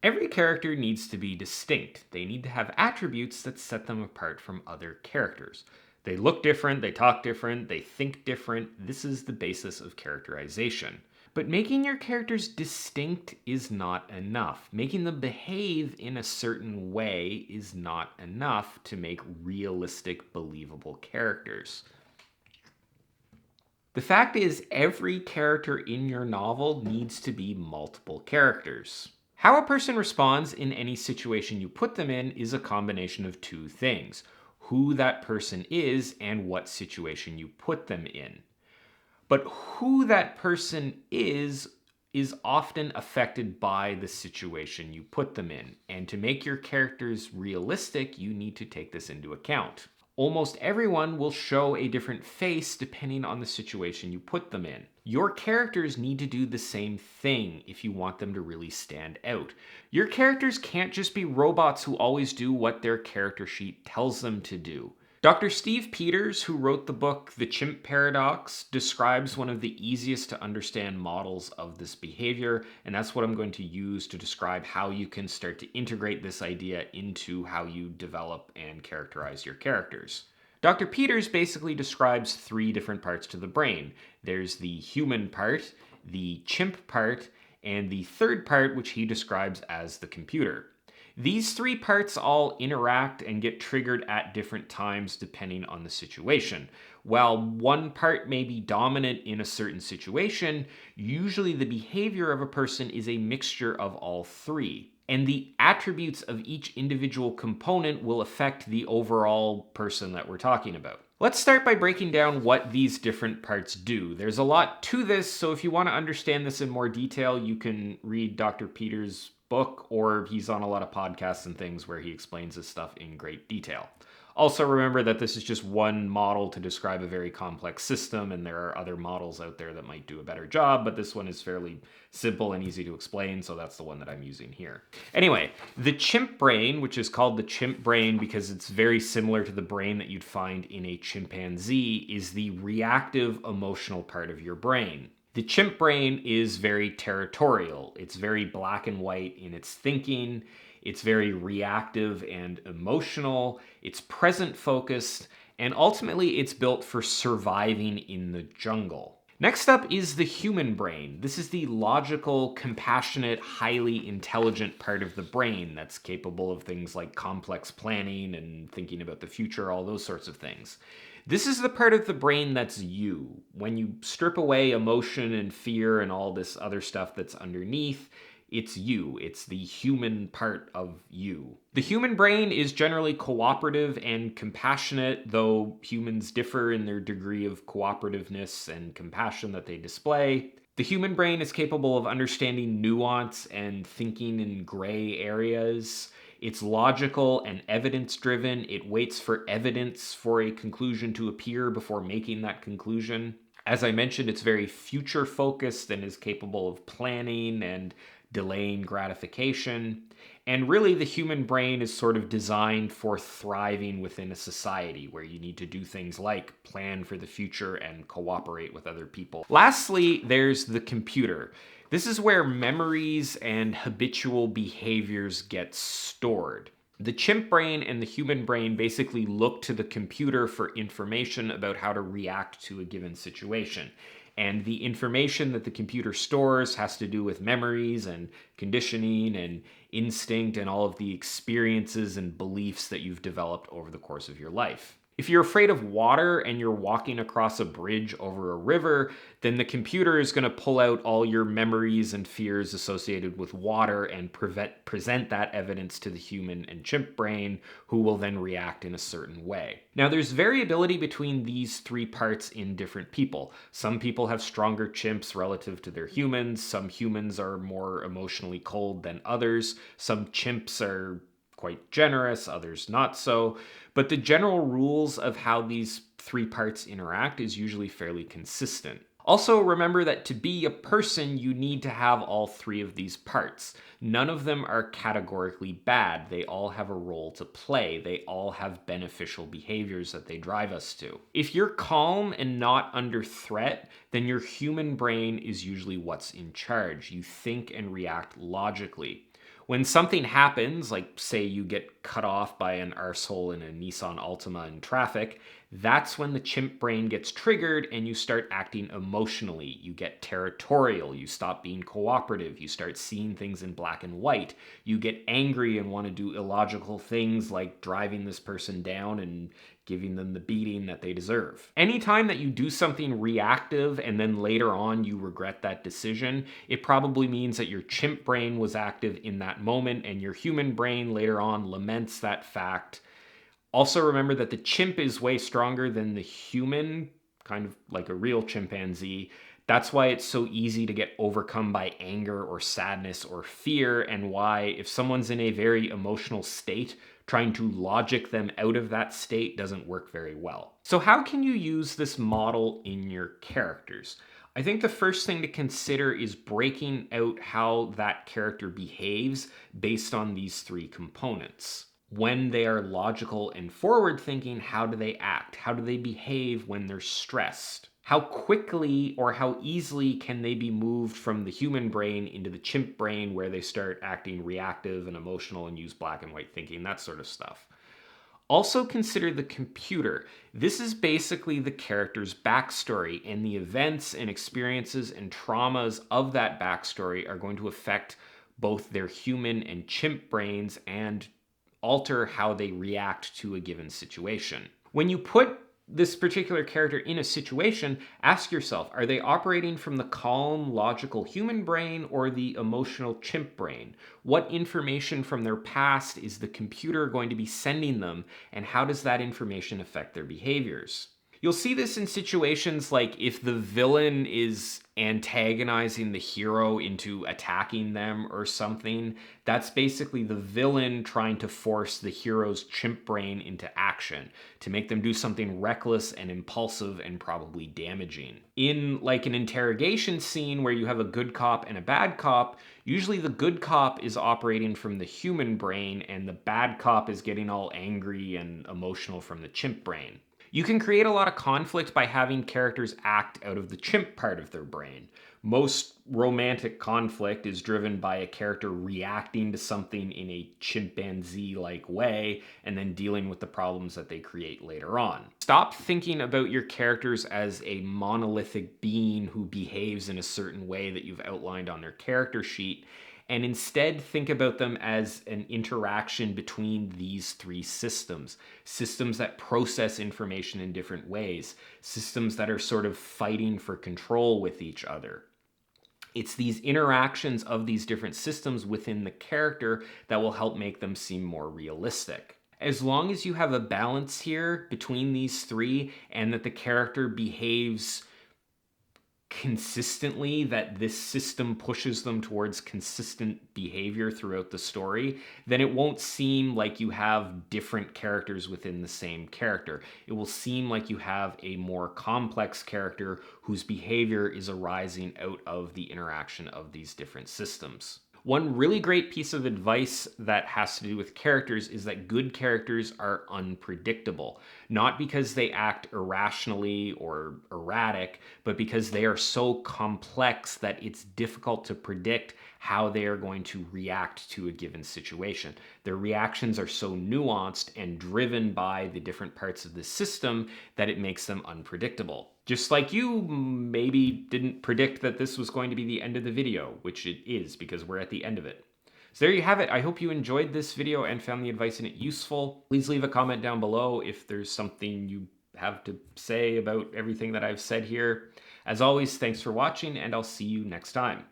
Every character needs to be distinct. They need to have attributes that set them apart from other characters. They look different, they talk different, they think different. This is the basis of characterization. But making your characters distinct is not enough. Making them behave in a certain way is not enough to make realistic, believable characters. The fact is, every character in your novel needs to be multiple characters. How a person responds in any situation you put them in is a combination of two things: who that person is and what situation you put them in. But who that person is often affected by the situation you put them in. And to make your characters realistic, you need to take this into account. Almost everyone will show a different face depending on the situation you put them in. Your characters need to do the same thing if you want them to really stand out. Your characters can't just be robots who always do what their character sheet tells them to do. Dr. Steve Peters, who wrote the book The Chimp Paradox, describes one of the easiest to understand models of this behavior, and that's what I'm going to use to describe how you can start to integrate this idea into how you develop and characterize your characters. Dr. Peters basically describes three different parts to the brain. There's the human part, the chimp part, and the third part, which he describes as the computer. These three parts all interact and get triggered at different times depending on the situation. While one part may be dominant in a certain situation, usually the behavior of a person is a mixture of all three. And the attributes of each individual component will affect the overall person that we're talking about. Let's start by breaking down what these different parts do. There's a lot to this, so if you want to understand this in more detail, you can read Dr. Peters' book, or he's on a lot of podcasts and things where he explains this stuff in great detail. Also remember that this is just one model to describe a very complex system, and there are other models out there that might do a better job, but this one is fairly simple and easy to explain, so that's the one that I'm using here. Anyway, the chimp brain, which is called the chimp brain because it's very similar to the brain that you'd find in a chimpanzee, is the reactive emotional part of your brain. The chimp brain is very territorial. It's very black and white in its thinking. It's very reactive and emotional. It's present focused, and ultimately it's built for surviving in the jungle. Next up is the human brain. This is the logical, compassionate, highly intelligent part of the brain that's capable of things like complex planning and thinking about the future, all those sorts of things. This is the part of the brain that's you. When you strip away emotion and fear and all this other stuff that's underneath, it's you. It's the human part of you. The human brain is generally cooperative and compassionate, though humans differ in their degree of cooperativeness and compassion that they display. The human brain is capable of understanding nuance and thinking in gray areas. It's logical and evidence-driven. It waits for evidence for a conclusion to appear before making that conclusion. As I mentioned, it's very future-focused and is capable of planning and delaying gratification. And really, the human brain is sort of designed for thriving within a society where you need to do things like plan for the future and cooperate with other people. Lastly, there's the computer. This is where memories and habitual behaviors get stored. The chimp brain and the human brain basically look to the computer for information about how to react to a given situation. And the information that the computer stores has to do with memories and conditioning and instinct and all of the experiences and beliefs that you've developed over the course of your life. If you're afraid of water and you're walking across a bridge over a river, then the computer is going to pull out all your memories and fears associated with water and present that evidence to the human and chimp brain, who will then react in a certain way. Now, there's variability between these three parts in different people. Some people have stronger chimps relative to their humans. Some humans are more emotionally cold than others. Some chimps are quite generous, others not so. But the general rules of how these three parts interact is usually fairly consistent. Also, remember that to be a person, you need to have all three of these parts. None of them are categorically bad. They all have a role to play. They all have beneficial behaviors that they drive us to. If you're calm and not under threat, then your human brain is usually what's in charge. You think and react logically. When something happens, like say you get cut off by an arsehole in a Nissan Altima in traffic, that's when the chimp brain gets triggered and you start acting emotionally. You get territorial, you stop being cooperative, you start seeing things in black and white. You get angry and want to do illogical things like driving this person down and giving them the beating that they deserve. Anytime that you do something reactive and then later on you regret that decision, it probably means that your chimp brain was active in that moment and your human brain later on laments that fact. Also remember that the chimp is way stronger than the human, kind of like a real chimpanzee. That's why it's so easy to get overcome by anger or sadness or fear, and why if someone's in a very emotional state, trying to logic them out of that state doesn't work very well. So how can you use this model in your characters? I think the first thing to consider is breaking out how that character behaves based on these three components. When they are logical and forward thinking, how do they act? How do they behave when they're stressed? How quickly or how easily can they be moved from the human brain into the chimp brain where they start acting reactive and emotional and use black and white thinking, that sort of stuff. Also consider the computer. This is basically the character's backstory, and the events and experiences and traumas of that backstory are going to affect both their human and chimp brains and alter how they react to a given situation. When you put this particular character in a situation, ask yourself, are they operating from the calm, logical human brain or the emotional chimp brain? What information from their past is the computer going to be sending them, and how does that information affect their behaviors? You'll see this in situations like if the villain is antagonizing the hero into attacking them or something, that's basically the villain trying to force the hero's chimp brain into action to make them do something reckless and impulsive and probably damaging. In like an interrogation scene where you have a good cop and a bad cop, usually the good cop is operating from the human brain and the bad cop is getting all angry and emotional from the chimp brain. You can create a lot of conflict by having characters act out of the chimp part of their brain. Most romantic conflict is driven by a character reacting to something in a chimpanzee-like way and then dealing with the problems that they create later on. Stop thinking about your characters as a monolithic being who behaves in a certain way that you've outlined on their character sheet, and instead think about them as an interaction between these three systems. Systems that process information in different ways. Systems that are sort of fighting for control with each other. It's these interactions of these different systems within the character that will help make them seem more realistic. As long as you have a balance here between these three and that the character behaves consistently, that this system pushes them towards consistent behavior throughout the story, then it won't seem like you have different characters within the same character. It will seem like you have a more complex character whose behavior is arising out of the interaction of these different systems. One really great piece of advice that has to do with characters is that good characters are unpredictable. Not because they act irrationally or erratic, but because they are so complex that it's difficult to predict how they are going to react to a given situation. Their reactions are so nuanced and driven by the different parts of the system that it makes them unpredictable. Just like you maybe didn't predict that this was going to be the end of the video, which it is because we're at the end of it. So there you have it. I hope you enjoyed this video and found the advice in it useful. Please leave a comment down below if there's something you have to say about everything that I've said here. As always, thanks for watching, and I'll see you next time.